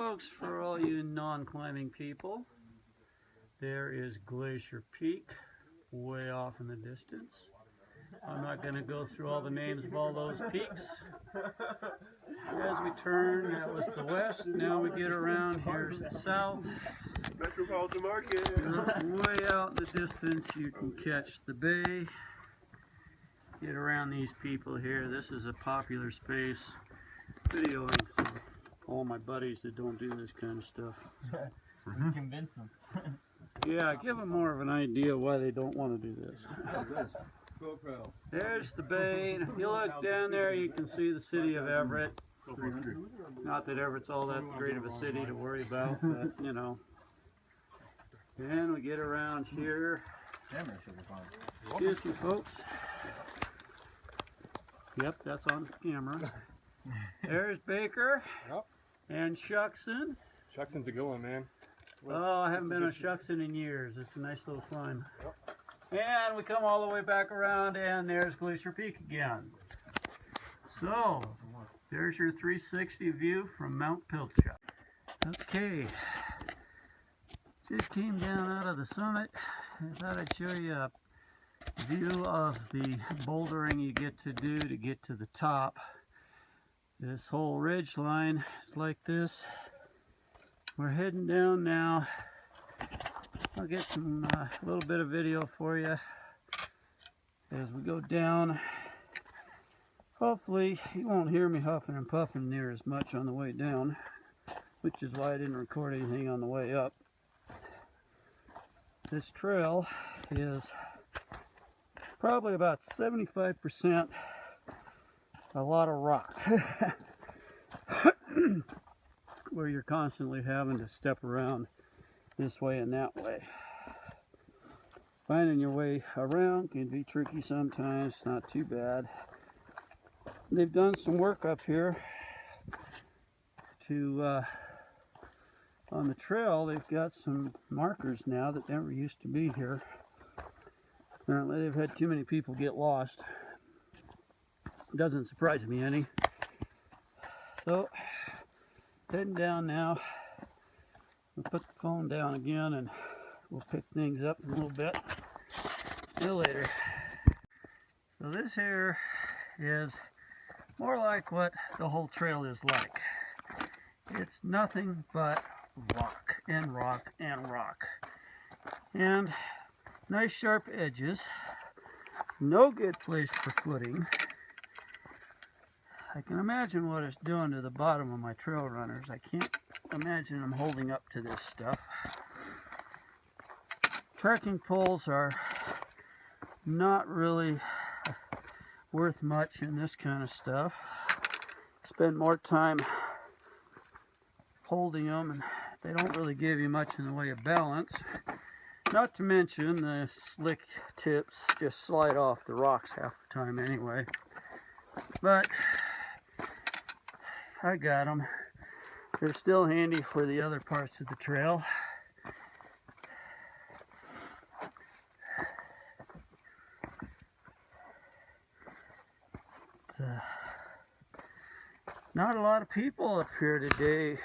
folks, for all you non-climbing people, there is Glacier Peak way off in the distance. I'm not going to go through all the names of all those peaks. As we turn, that was the west. Now we get around, here's the south. Metropolitan Market. Way out in the distance, you can catch the bay. Get around these people here. This is a popular space. Videoing all my buddies that don't do this kind of stuff. Convince them. Yeah, give them more of an idea why they don't want to do this. There's the bay. If you look down there, you can see the city of Everett. Not that Everett's all that great of a city to worry about, but you know. And we get around here. Excuse me, folks. Yep, that's on camera. There's Baker. Yep. And Shuckson. Shuckson's a good one, man. Oh, I haven't been on Shuckson in years. It's a nice little climb. Yep. And we come all the way back around, and there's Glacier Peak again. So, there's your 360 view from Mount Pilchuck. Okay, just came down out of the summit. I thought I'd show you a view of the bouldering you get to do to get to the top. This whole ridge line is like this. We're heading down now. I'll get some little bit of video for you as we go down. Hopefully you won't hear me huffing and puffing near as much on the way down, which is why I didn't record anything on the way up. This trail is probably about 75% a lot of rock, where you're constantly having to step around this way and that way. Finding your way around can be tricky sometimes, not too bad. They've done some work up here to on the trail. They've got some markers now that never used to be here. Apparently they've had too many people get lost. Doesn't surprise me any. So heading down now. We'll put the phone down again and we'll pick things up in a little bit. See you later. So this here is more like what the whole trail is like. It's nothing but rock and rock and rock. And nice sharp edges. No good place for footing. I can imagine what it's doing to the bottom of my trail runners. I can't imagine them holding up to this stuff. Trekking poles are not really worth much in this kind of stuff. Spend more time holding them, and they don't really give you much in the way of balance. Not to mention the slick tips just slide off the rocks half the time anyway. But I got them. They're still handy for the other parts of the trail. Not a lot of people up here today,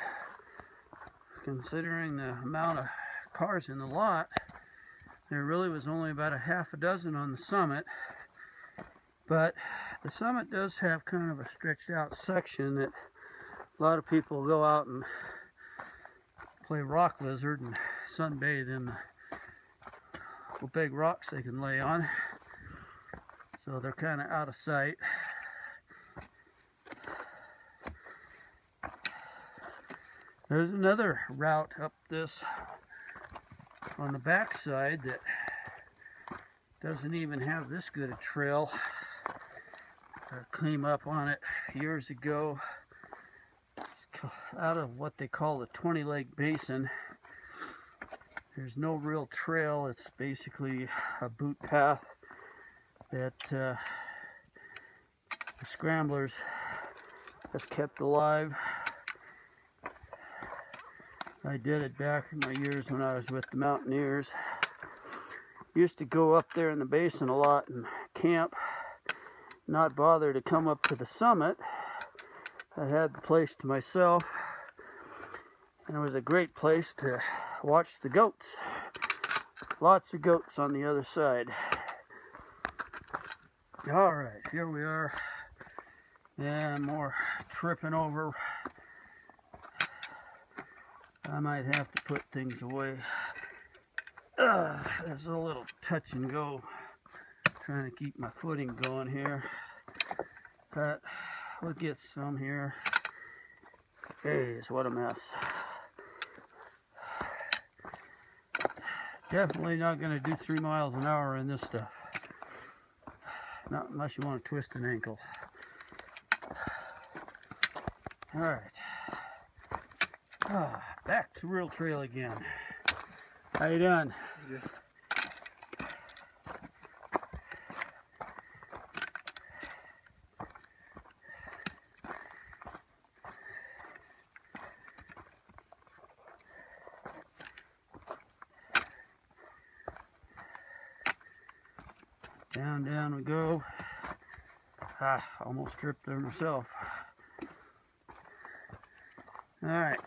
considering the amount of cars in the lot. There really was only about a half a dozen on the summit, but the summit does have kind of a stretched out section that a lot of people go out and play rock lizard and sunbathe in the big rocks they can lay on. So they're kind of out of sight. There's another route up this on the back side that doesn't even have this good a trail. I came up on it years ago. It's out of what they call the 20-leg basin. There's no real trail. It's basically a boot path that the scramblers have kept alive. I did it back in my years when I was with the Mountaineers. Used to go up there in the basin a lot and camp, not bother to come up to the summit. I had the place to myself. And it was a great place to watch the goats. Lots of goats on the other side. All right, here we are. And more tripping over. I might have to put things away. There's a little touch and go. Trying to keep my footing going here. But we'll get some here. Jeez, what a mess. Definitely not going to do 3 miles an hour in this stuff. Not unless you want to twist an ankle. Alright. Back to real trail again. How you doing? Yeah. Down we go. Almost tripped there myself. Alright.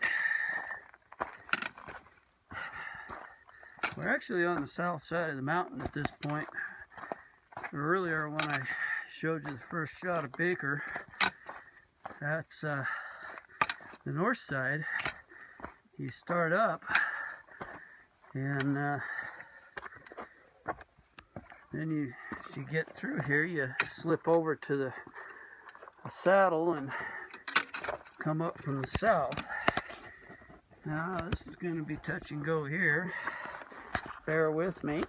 We're actually on the south side of the mountain at this point. Earlier when I showed you the first shot of Baker, that's the north side. You start up and then as you get through here, you slip over to the saddle and come up from the south. Now this is going to be touch and go here. Bear with me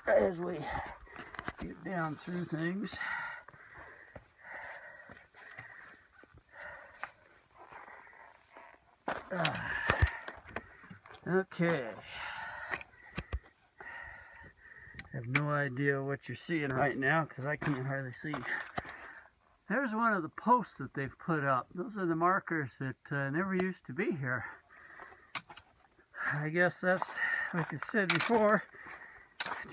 as we get down through things. Okay. I have no idea what you're seeing right now because I can't hardly see. There's one of the posts that they've put up. Those are the markers that never used to be here. I guess that's, like I said before,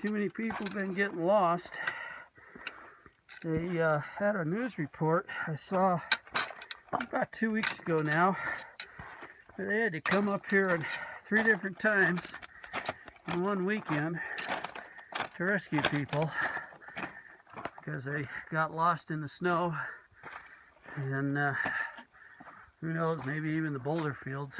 too many people have been getting lost. They had a news report I saw about 2 weeks ago now. They had to come up here 3 different times in one weekend to rescue people because they got lost in the snow and who knows, maybe even the boulder fields.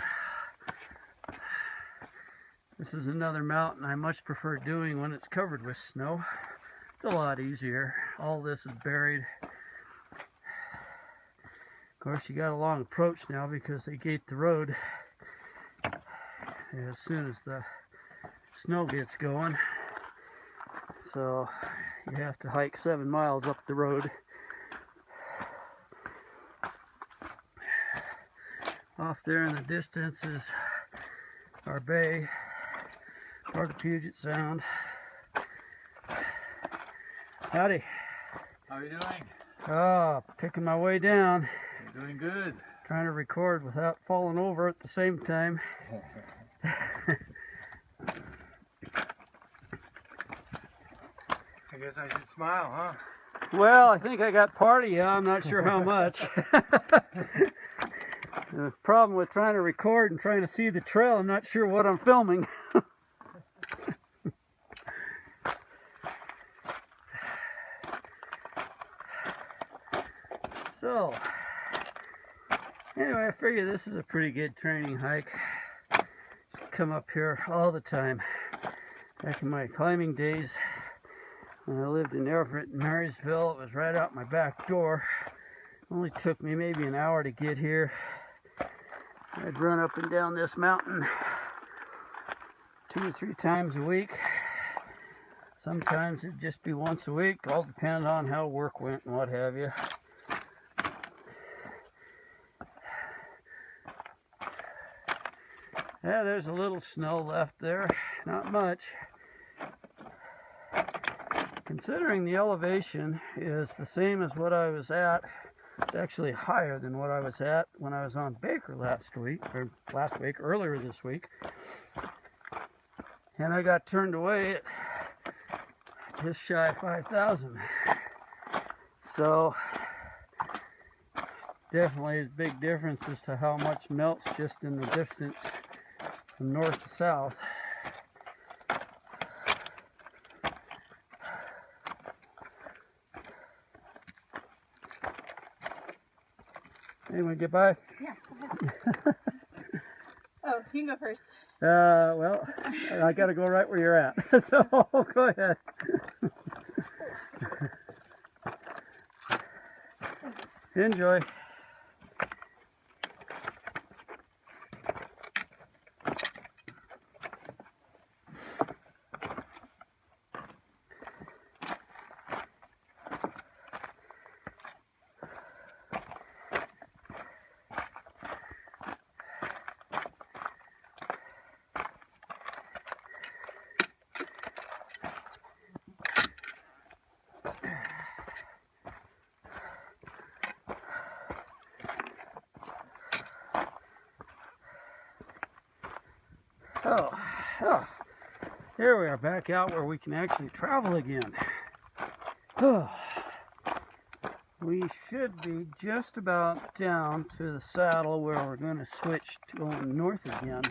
This is another mountain I much prefer doing when it's covered with snow. It's a lot easier. All this is buried. Of course, you got a long approach now because they gate the road as soon as the snow gets going. So you have to hike 7 miles up the road. Off there in the distance is our bay, part of Puget Sound. Howdy. How are you doing? Picking my way down. You're doing good. Trying to record without falling over at the same time. I guess I should smile, huh? Well, I think I got party, I'm not sure how much. The problem with trying to record and trying to see the trail, I'm not sure what I'm filming. So, anyway, I figure this is a pretty good training hike. Come up here all the time. Back in my climbing days, when I lived in Everett and Marysville, it was right out my back door. It only took me maybe an hour to get here. I'd run up and down this mountain 2 or 3 times a week. Sometimes it'd just be once a week, all depending on how work went and what have you. Yeah, there's a little snow left there, not much. Considering the elevation is the same as what I was at, it's actually higher than what I was at when I was on Baker earlier this week. And I got turned away at just shy of 5,000. So definitely a big difference as to how much melts just in the distance from north to south. Anyone get by? Yeah, go ahead. Oh, you can go first. Well, I got to go right where you're at, so go ahead. Enjoy. Oh, here we are back out where we can actually travel again. We should be just about down to the saddle where we're going to switch to going north again.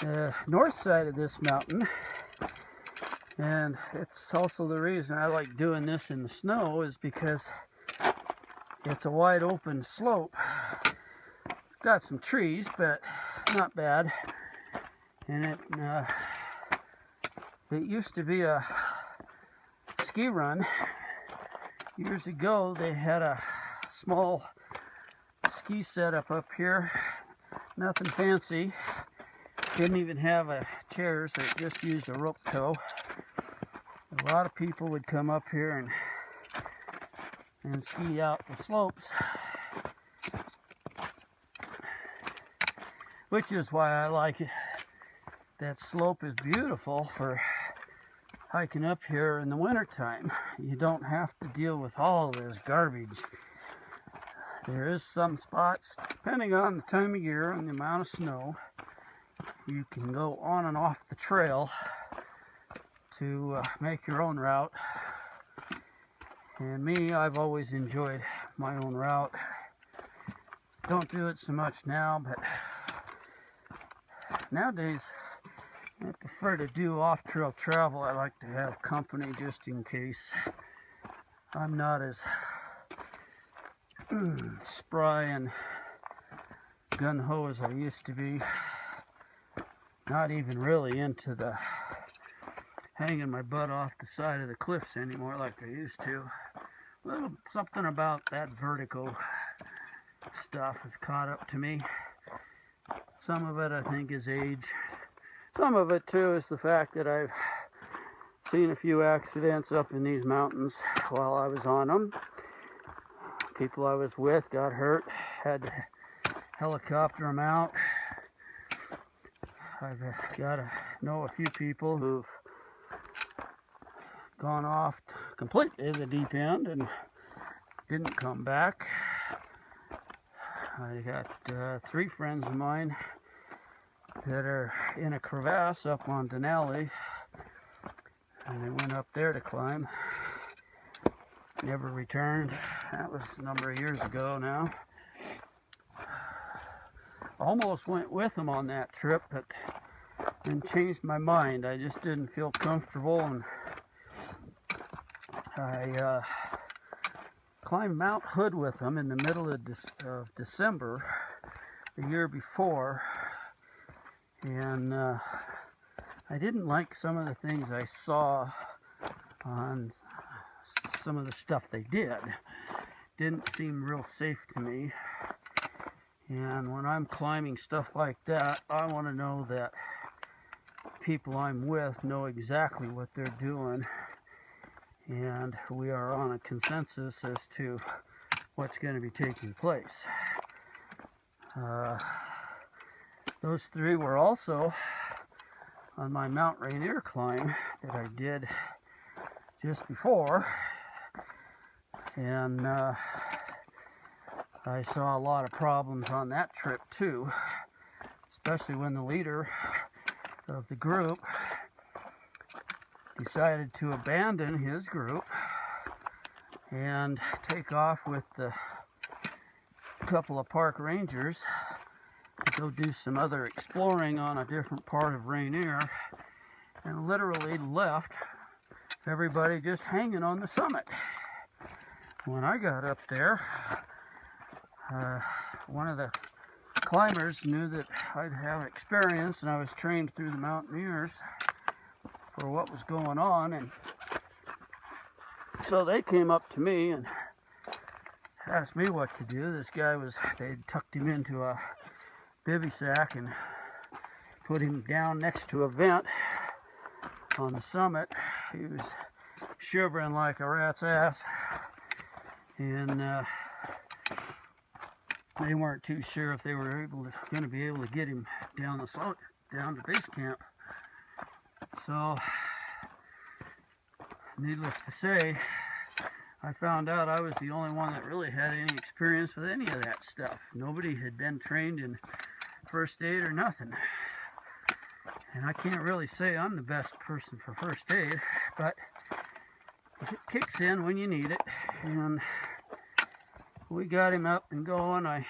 The north side of this mountain, and it's also the reason I like doing this in the snow, is because it's a wide open slope. Got some trees, but not bad. And it used to be a ski run. Years ago, they had a small ski setup up here. Nothing fancy. Didn't even have chairs. They just used a rope tow. A lot of people would come up here and ski out the slopes, which is why I like it. That slope is beautiful for hiking up here in the wintertime. You don't have to deal with all this garbage. There is some spots, depending on the time of year and the amount of snow, you can go on and off the trail to make your own route. And me, I've always enjoyed my own route. Don't do it so much now, but nowadays I prefer to do off-trail travel. I like to have company just in case. I'm not as spry and gun-ho as I used to be. Not even really into the hanging my butt off the side of the cliffs anymore like I used to. A little something about that vertigo stuff has caught up to me. Some of it I think is age. Some of it too is the fact that I've seen a few accidents up in these mountains while I was on them. People I was with got hurt, had to helicopter them out. I've got to know a few people who've gone off completely the deep end and didn't come back. I got 3 friends of mine that are in a crevasse up on Denali, and they went up there to climb. Never returned. That was a number of years ago now. Almost went with them on that trip, but then changed my mind. I just didn't feel comfortable, and I climbed Mount Hood with them in the middle of December the year before, and I didn't like some of the things I saw on some of the stuff they did. Didn't seem real safe to me. And when I'm climbing stuff like that, I want to know that people I'm with know exactly what they're doing, and we are on a consensus as to what's going to be taking place. Those 3 were also on my Mount Rainier climb that I did just before, and I saw a lot of problems on that trip too, especially when the leader of the group decided to abandon his group and take off with the couple of park rangers to go do some other exploring on a different part of Rainier, and literally left everybody just hanging on the summit. When I got up there, one of the climbers knew that I'd have experience and I was trained through the Mountaineers for what was going on, and so they came up to me and asked me what to do. This guy they'd tucked him into a bivy sack and put him down next to a vent on the summit. He was shivering like a rat's ass, and they weren't too sure if they were going to be able to get him down the slope, down to base camp. So, needless to say, I found out I was the only one that really had any experience with any of that stuff. Nobody had been trained in first aid or nothing. And I can't really say I'm the best person for first aid, but it kicks in when you need it. And we got him up and going. I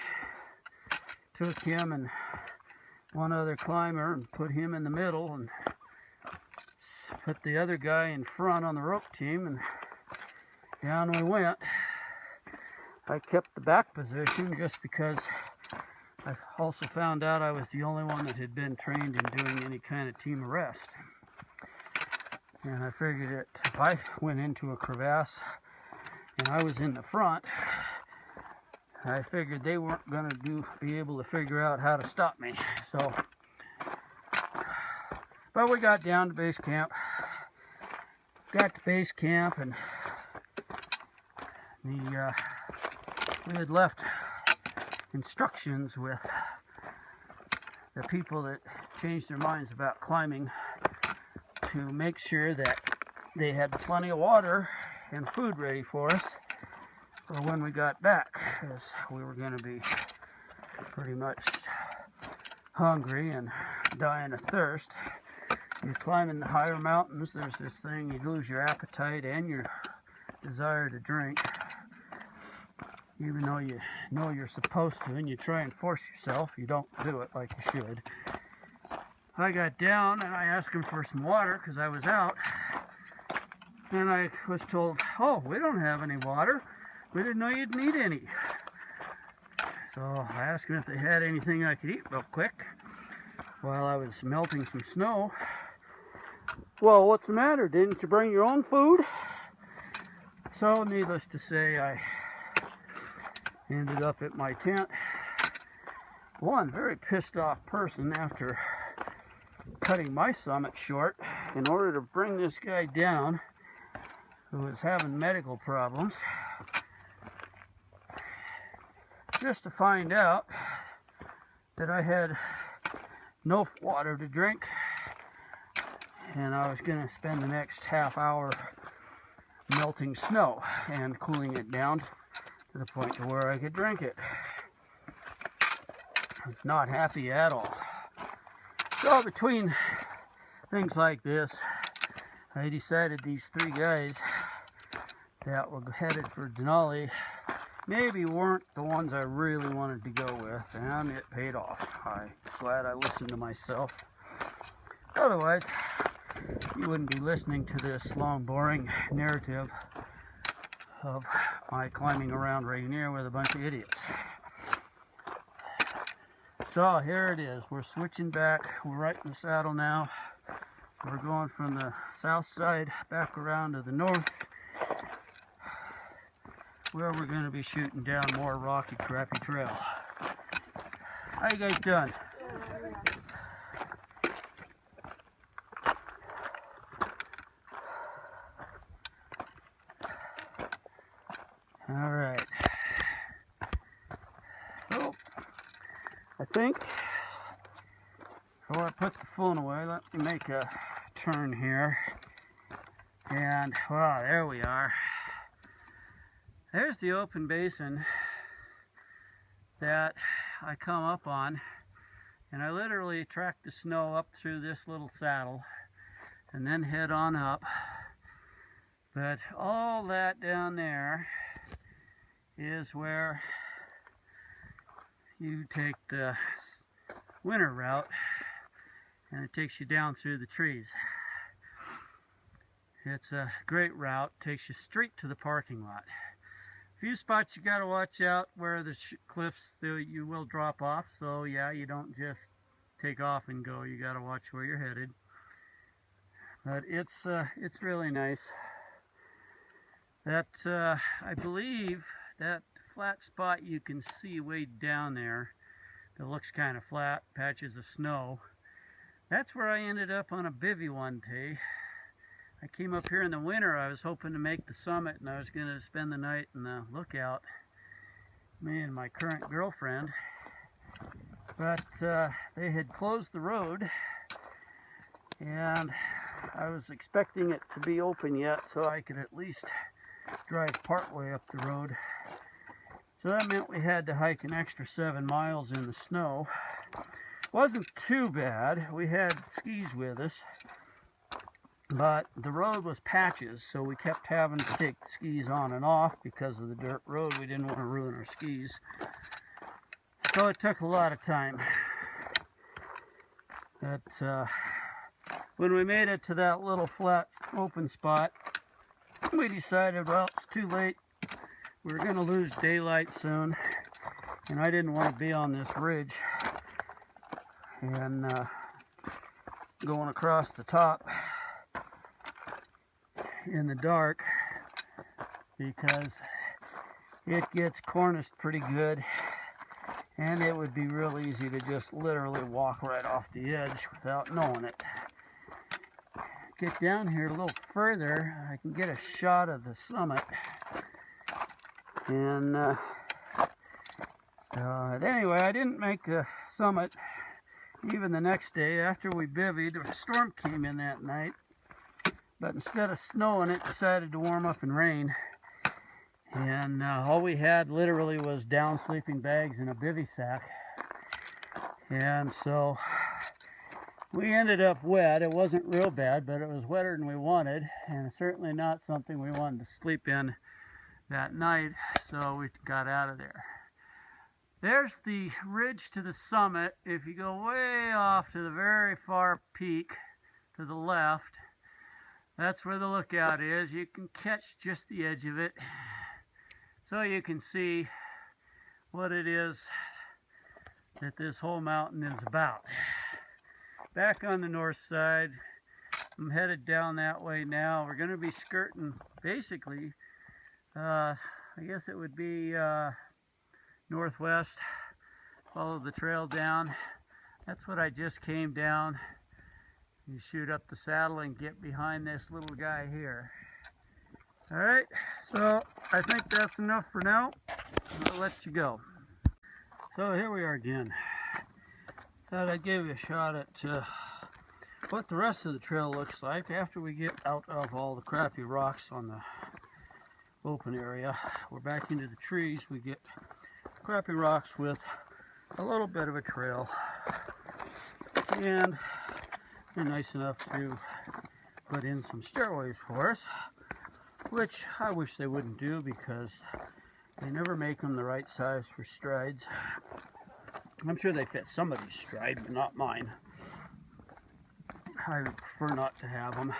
took him and one other climber and put him in the middle and put the other guy in front on the rope team, and down we went. I kept the back position just because I also found out I was the only one that had been trained in doing any kind of team arrest. And I figured that if I went into a crevasse and I was in the front, I figured they weren't going to be able to figure out how to stop me. So, but we got down to base camp. Got to base camp, and we had left instructions with the people that changed their minds about climbing to make sure that they had plenty of water and food ready for us for when we got back, because we were going to be pretty much hungry and dying of thirst. You're climbing the higher mountains, there's this thing, you lose your appetite and your desire to drink, even though you know you're supposed to, and you try and force yourself, you don't do it like you should. I got down and I asked him for some water because I was out, and I was told, oh, we don't have any water. We didn't know you'd need any. So I asked him if they had anything I could eat real quick while I was melting some snow. Well, what's the matter? Didn't you bring your own food? So, needless to say, I ended up at my tent. One very pissed off person after cutting my summit short in order to bring this guy down who was having medical problems, just to find out that I had no water to drink, and I was going to spend the next half hour melting snow and cooling it down to the point to where I could drink it. I was not happy at all. So between things like this, I decided these three guys that were headed for Denali maybe weren't the ones I really wanted to go with, and it paid off. I'm glad I listened to myself. Otherwise, you wouldn't be listening to this long, boring narrative of my climbing around Rainier with a bunch of idiots. So here it is. We're switching back. We're right in the saddle now. We're going from the south side back around to the north, where we're going to be shooting down more rocky, crappy trail. How you guys doing? All right. So, I think before I put the phone away, let me make a turn here. And, wow, there we are. There's the open basin that I come up on, and I literally track the snow up through this little saddle and then head on up But all that down there is where you take the winter route, and it takes you down through the trees. It's a great route, takes you straight to the parking lot. A few spots you got to watch out where the cliffs you will drop off, so yeah, you don't just take off and go. You got to watch where you're headed. But it's really nice. That I believe that flat spot you can see way down there that looks kind of flat, patches of snow. That's where I ended up on a bivvy one day. I came up here in the winter. I was hoping to make the summit, and I was going to spend the night in the lookout, me and my current girlfriend. But they had closed the road, and I was expecting it to be open yet so I could at least drive partway up the road. So that meant we had to hike an extra 7 miles in the snow. Wasn't too bad. We had skis with us, but the road was patches, so we kept having to take the skis on and off because of the dirt road. We didn't want to ruin our skis. So it took a lot of time. But when we made it to that little flat open spot, we decided, well, it's too late. We were going to lose daylight soon, and I didn't want to be on this ridge and going across the top in the dark, because it gets corniced pretty good, and it would be real easy to just literally walk right off the edge without knowing it. Get down here a little further, I can get a shot of the summit. And anyway, I didn't make the summit even the next day. After we bivvied, a storm came in that night, but instead of snowing, it decided to warm up and rain. And all we had literally was down sleeping bags and a bivvy sack. And so we ended up wet. It wasn't real bad, but it was wetter than we wanted, and certainly not something we wanted to sleep in that night, so we got out of there. There's the ridge to the summit. If you go way off to the very far peak to the left, that's where the lookout is. You can catch just the edge of it, so you can see what it is that this whole mountain is about. Back on the north side, I'm headed down that way now. We're going to be skirting, basically, I guess it would be northwest, follow the trail down. That's what I just came down. You shoot up the saddle and get behind this little guy here. Alright, so I think that's enough for now. I'll let you go. So here we are again. Thought I'd give you a shot at what the rest of the trail looks like after we get out of all the crappy rocks on the open area. We're back into the trees. We get crappy rocks with a little bit of a trail, and they're nice enough to put in some stairways for us, which I wish they wouldn't do because they never make them the right size for strides. I'm sure they fit somebody's stride, but not mine. I would prefer not to have them.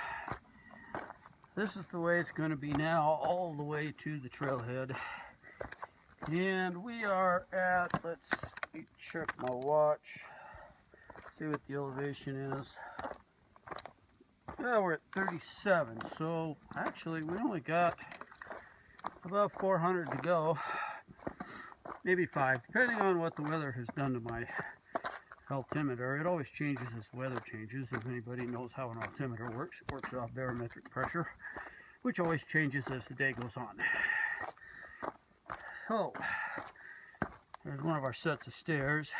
This is the way it's going to be now, all the way to the trailhead. And we are at, let's check my watch, see what the elevation is. Yeah, we're at 37, so actually we only got about 400 to go. Maybe 5, depending on what the weather has done to my altimeter. It always changes as the weather changes. If anybody knows how an altimeter works, it works off barometric pressure, which always changes as the day goes on. So, there's one of our sets of stairs,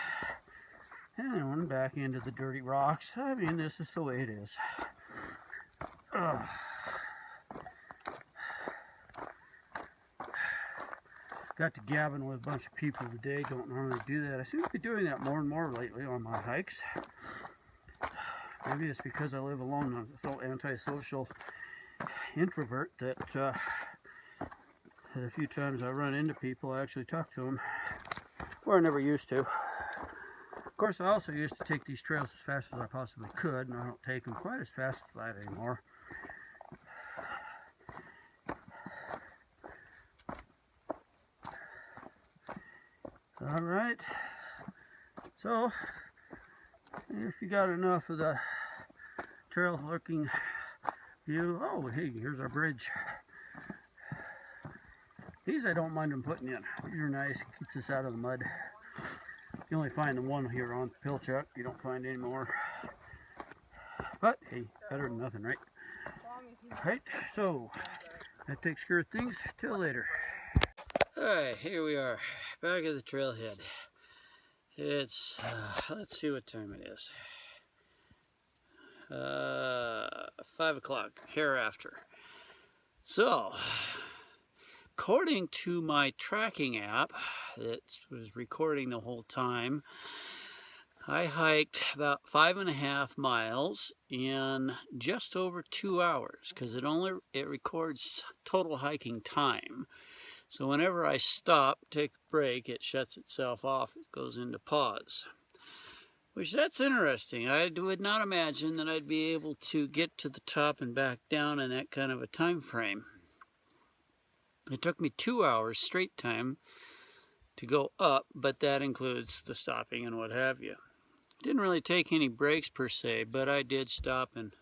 and one back into the dirty rocks. I mean, this is the way it is. Got to gabbing with a bunch of people today. Don't normally do that. I seem to be doing that more and more lately on my hikes. Maybe it's because I live alone. I'm so antisocial introvert that a few times I run into people, I actually talk to them, where I never used to. Of course, I also used to take these trails as fast as I possibly could, and I don't take them quite as fast as that anymore. All right, so if you got enough of the trail looking view, oh hey, here's our bridge. These I don't mind them putting in. These are nice, keeps us out of the mud. You only find the one here on Pilchuck, you don't find any more. But hey, better than nothing, right? Right, so that takes care of things. Till later. Alright, here we are, back at the trailhead. It's, let's see what time it is. 5 o'clock, hereafter. So, according to my tracking app that was recording the whole time, I hiked about 5.5 miles in just over 2 hours, because it records total hiking time. So whenever I stop, take a break, it shuts itself off. It goes into pause. Which, that's interesting. I would not imagine that I'd be able to get to the top and back down in that kind of a time frame. It took me 2 hours straight time to go up, but that includes the stopping and what have you. Didn't really take any breaks per se, but I did stop and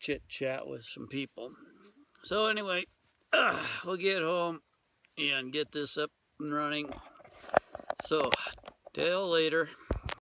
chit-chat with some people. So anyway, we'll get home and get this up and running. So, till later.